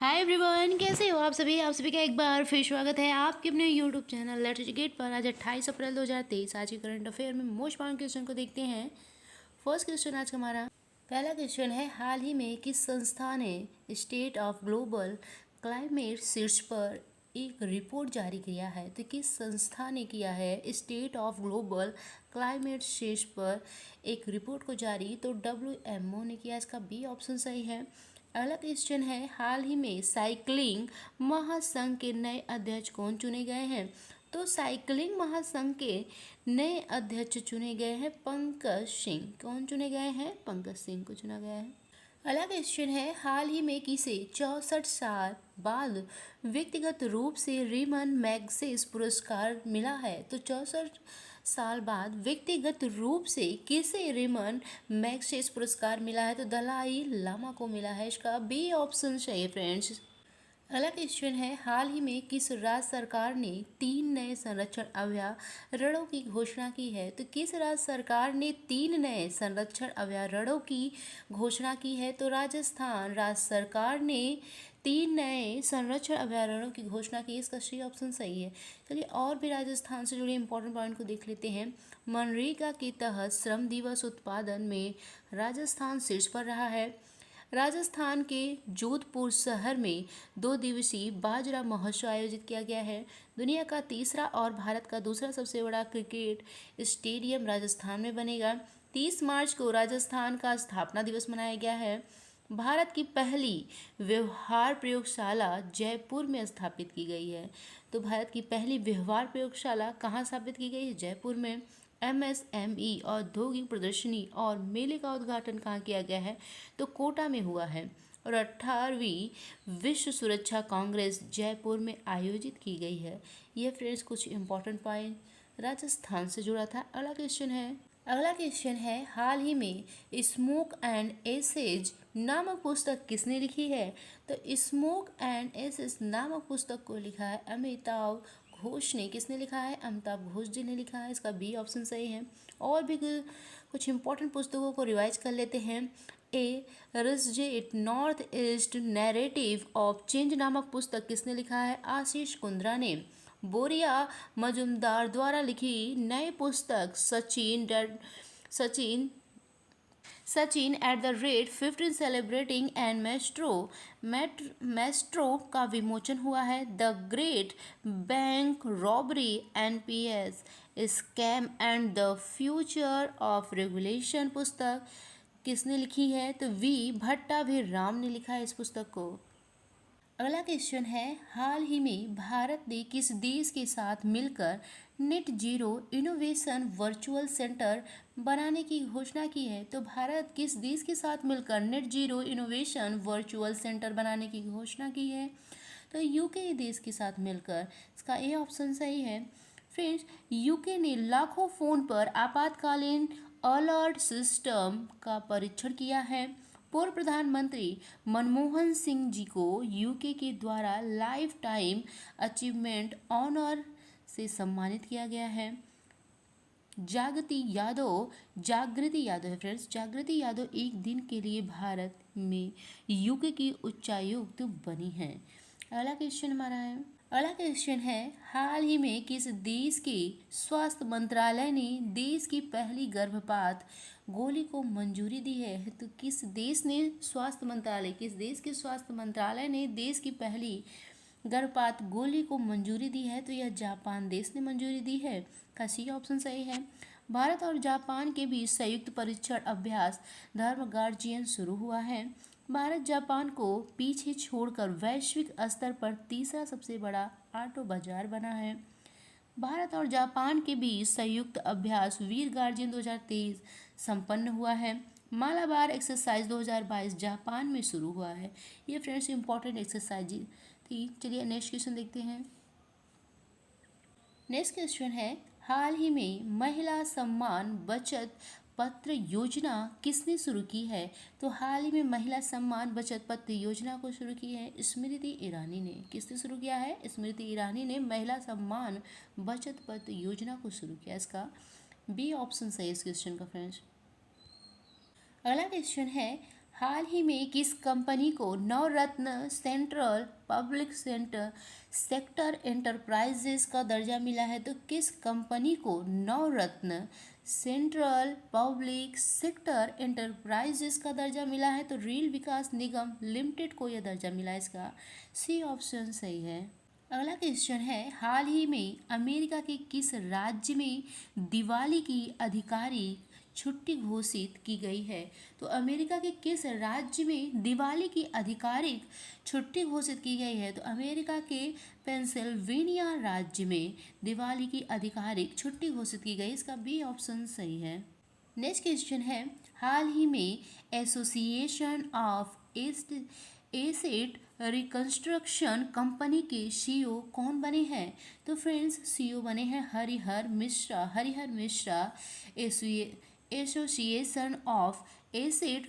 Hi everyone, कैसे हो आप सभी का एक बार फिर स्वागत है आपके अपने यूट्यूब चैनल लेट्स एजुकेट पर। आज 28 अप्रैल 2023 आज के करंट अफेयर में मोस्ट इम्पॉर्टेंट क्वेश्चन को देखते हैं। फर्स्ट क्वेश्चन आज का हमारा पहला क्वेश्चन है, हाल ही में किस संस्था ने स्टेट ऑफ ग्लोबल क्लाइमेट शीर्ष पर एक रिपोर्ट जारी किया है? तो किस संस्था ने किया है स्टेट ऑफ ग्लोबल क्लाइमेट शीर्ष पर एक रिपोर्ट को जारी? तो WMO ने किया। इसका बी ऑप्शन सही है। अगला क्वेश्चन है, हाल ही में साइकिलिंग महासंघ के नए अध्यक्ष कौन चुने गए हैं? तो साइकिलिंग महासंघ के नए अध्यक्ष चुने गए हैं पंकज सिंह। कौन चुने गए हैं? पंकज सिंह को चुना गया है। अगला क्वेश्चन है, हाल ही में किसे 64 साल बाद व्यक्तिगत रूप से रीमन मैग्सेस पुरस्कार मिला है? तो 64 साल बाद व्यक्तिगत रूप से किसे रीमन मैग्सेस पुरस्कार मिला है? तो दलाई लामा को मिला है। इसका बी ऑप्शन सही फ्रेंड्स। अगला क्वेश्चन है, हाल ही में किस राज्य सरकार ने 3 नए संरक्षण अभयारण्यों की घोषणा की है? तो किस राज्य सरकार ने 3 नए संरक्षण अभयारण्यों की घोषणा की है? तो राजस्थान राज्य सरकार ने 3 नए संरक्षण अभयारण्यों की घोषणा की। इसका सी ऑप्शन सही है। चलिए और भी राजस्थान से जुड़े इंपॉर्टेंट पॉइंट को देख लेते हैं। मनरेगा के तहत श्रम दिवस उत्पादन में राजस्थान शीर्ष पर रहा है। राजस्थान के जोधपुर शहर में 2 दिवसीय बाजरा महोत्सव आयोजित किया गया है। दुनिया का तीसरा और भारत का दूसरा सबसे बड़ा क्रिकेट स्टेडियम राजस्थान में बनेगा। 30 मार्च को राजस्थान का स्थापना दिवस मनाया गया है। भारत की पहली व्यवहार प्रयोगशाला जयपुर में स्थापित की गई है। तो भारत की पहली व्यवहार प्रयोगशाला कहाँ स्थापित की गई है? जयपुर में। MSME औद्योगिक प्रदर्शनी और मेले का उद्घाटन कहाँ किया गया है? तो कोटा में हुआ है। और 18वीं विश्व सुरक्षा कांग्रेस जयपुर में आयोजित की गई है। ये फ्रेंड्स कुछ इंपॉर्टेंट पॉइंट राजस्थान से जुड़ा था। अगला क्वेश्चन है, हाल ही में स्मोक एंड एसेज नामक पुस्तक किसने लिखी है? तो स्मोक एंड एसेज नामक पुस्तक को लिखा है अमिताभ घोष ने। किसने लिखा है? अमिताभ घोष जी ने लिखा है। इसका बी ऑप्शन सही है। और भी कुछ इंपॉर्टेंट पुस्तकों को रिवाइज कर लेते हैं। A resurgent north east narrative of change नामक पुस्तक किसने लिखा है? आशीष कुंद्रा ने। बोरिया मजुमदार द्वारा लिखी नई पुस्तक Sachin Sachin at the rate 15 celebrating and maestro का विमोचन हुआ है। The great bank robbery NPS scam and the future of regulation पुस्तक किसने लिखी है? तो वी भट्टाभिराम ने लिखा है इस पुस्तक को। अगला क्वेश्चन है, हाल ही में भारत ने किस देश के साथ मिलकर net zero innovation virtual centre बनाने की घोषणा की है? तो भारत किस देश के साथ मिलकर net zero innovation virtual centre बनाने की घोषणा की है? तो यूके देश के साथ मिलकर। इसका ए ऑप्शन सही है। फ्रेंड्स, यूके ने लाखों फोन पर आपातकालीन अलर्ट सिस्टम का परीक्षण किया है। पूर्व प्रधानमंत्री मनमोहन सिंह जी को यूके के द्वारा लाइफ टाइम अचीवमेंट ऑनर से सम्मानित किया गया है। जागृति यादव है फ्रेंड्स। जागृति यादव एक दिन के लिए भारत में यूके की उच्चायुक्त बनी है। अगला क्वेश्चन है, हाल ही में किस देश के स्वास्थ्य मंत्रालय ने देश की पहली गर्भपात गोली को मंजूरी दी है? तो किस देश के स्वास्थ्य मंत्रालय ने देश की पहली गर्भपात गोली को मंजूरी दी है? तो यह जापान देश ने मंजूरी दी है। का सी ऑप्शन सही है। भारत और जापान के बीच संयुक्त परीक्षण अभ्यास धर्म गार्जियन शुरू हुआ है। भारत जापान को पीछे छोड़कर वैश्विक स्तर पर तीसरा सबसे बड़ा ऑटो बाजार बना है। भारत और जापान के बीच संयुक्त अभ्यास वीर गार्जियन 2023 संपन्न हुआ है। मालाबार एक्सरसाइज 2022 जापान में शुरू हुआ है। ये फ्रेंड्स इंपॉर्टेंट एक्सरसाइज थी। चलिए नेक्स्ट क्वेश्चन देखते हैं। नेक्स्ट क्वेश्चन है, हाल ही में महिला सम्मान बचत पत्र योजना किसने शुरू की है? तो हाल ही में महिला सम्मान बचत पत्र योजना को शुरू की है स्मृति ईरानी ने। किसने शुरू किया है? स्मृति ईरानी ने महिला सम्मान बचत पत्र योजना को शुरू किया। इसका बी ऑप्शन सही इस क्वेश्चन का फ्रेंड्स। अगला क्वेश्चन है, हाल ही में किस कंपनी को नवरत्न सेंट्रल पब्लिक सेक्टर एंटरप्राइजेस का दर्जा मिला है? तो किस कंपनी को नवरत्न सेंट्रल पब्लिक सेक्टर एंटरप्राइजेस का दर्जा मिला है? तो रेल विकास निगम लिमिटेड को यह दर्जा मिला है। इसका सी ऑप्शन सही है। अगला क्वेश्चन है, हाल ही में अमेरिका के किस राज्य में दिवाली की आधिकारिक छुट्टी घोषित की गई है? तो अमेरिका के किस राज्य में दिवाली की आधिकारिक छुट्टी घोषित की गई है? तो अमेरिका के पेंसिल्वेनिया राज्य में दिवाली की आधिकारिक छुट्टी घोषित की गई। इसका बी ऑप्शन सही है। नेक्स्ट क्वेश्चन है, हाल ही में association of asset reconstruction company के सीईओ कौन बने हैं? तो फ्रेंड्स, सीईओ बने हैं Harihar Mishra. Association of asset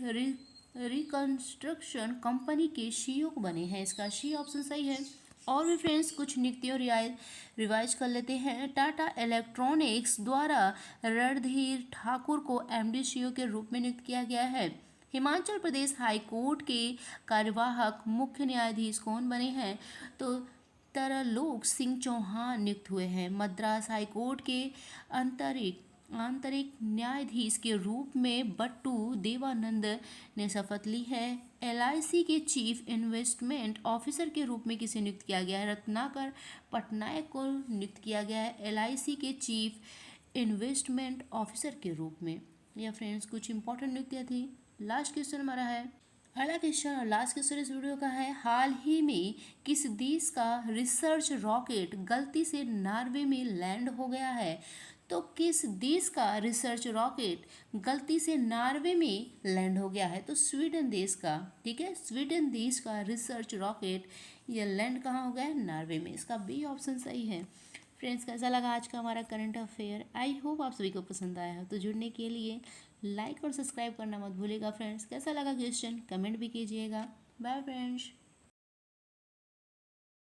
reconstruction company के सीईओ बने हैं। इसका सी ऑप्शन सही है। और भी फ्रेंड्स कुछ नियुक्तियों रिवाइज कर लेते हैं। टाटा इलेक्ट्रॉनिक्स द्वारा रणधीर ठाकुर को एमडी सीईओ के रूप में नियुक्त किया गया है। हिमाचल प्रदेश हाई कोर्ट के कार्यवाहक मुख्य न्यायाधीश कौन बने हैं? तो तरलोक सिंह चौहान नियुक्त हुए हैं। मद्रास हाई कोर्ट के आंतरिक न्यायाधीश के रूप में बट्टू देवानंद ने शपथ ली है। एलआईसी के चीफ इन्वेस्टमेंट ऑफिसर के रूप में किसे नियुक्त किया गया है? रत्नाकर पटनायक को नियुक्त किया गया है एलआईसी के चीफ इन्वेस्टमेंट ऑफिसर के रूप में। यह फ्रेंड्स कुछ इंपॉर्टेंट नियुक्तियाँ थी। लास्ट क्वेश्चन हमारा है, अगला क्वेश्चन और लास्ट क्वेश्चन इस वीडियो का है, हाल ही में किस देश का रिसर्च रॉकेट गलती से नॉर्वे में लैंड हो गया है? तो किस देश का रिसर्च रॉकेट गलती से नॉर्वे में लैंड हो गया है? तो स्वीडन देश का। ठीक है, स्वीडन देश का रिसर्च रॉकेट यह लैंड कहाँ हो गया है? नॉर्वे में। इसका बी ऑप्शन सही है। फ्रेंड्स, कैसा लगा आज का हमारा करंट अफेयर? आई होप आप सभी को पसंद आया हो। तो जुड़ने के लिए लाइक और सब्सक्राइब करना मत भूलिएगा। फ्रेंड्स, कैसा लगा क्वेश्चन कमेंट भी कीजिएगा। Bye friends.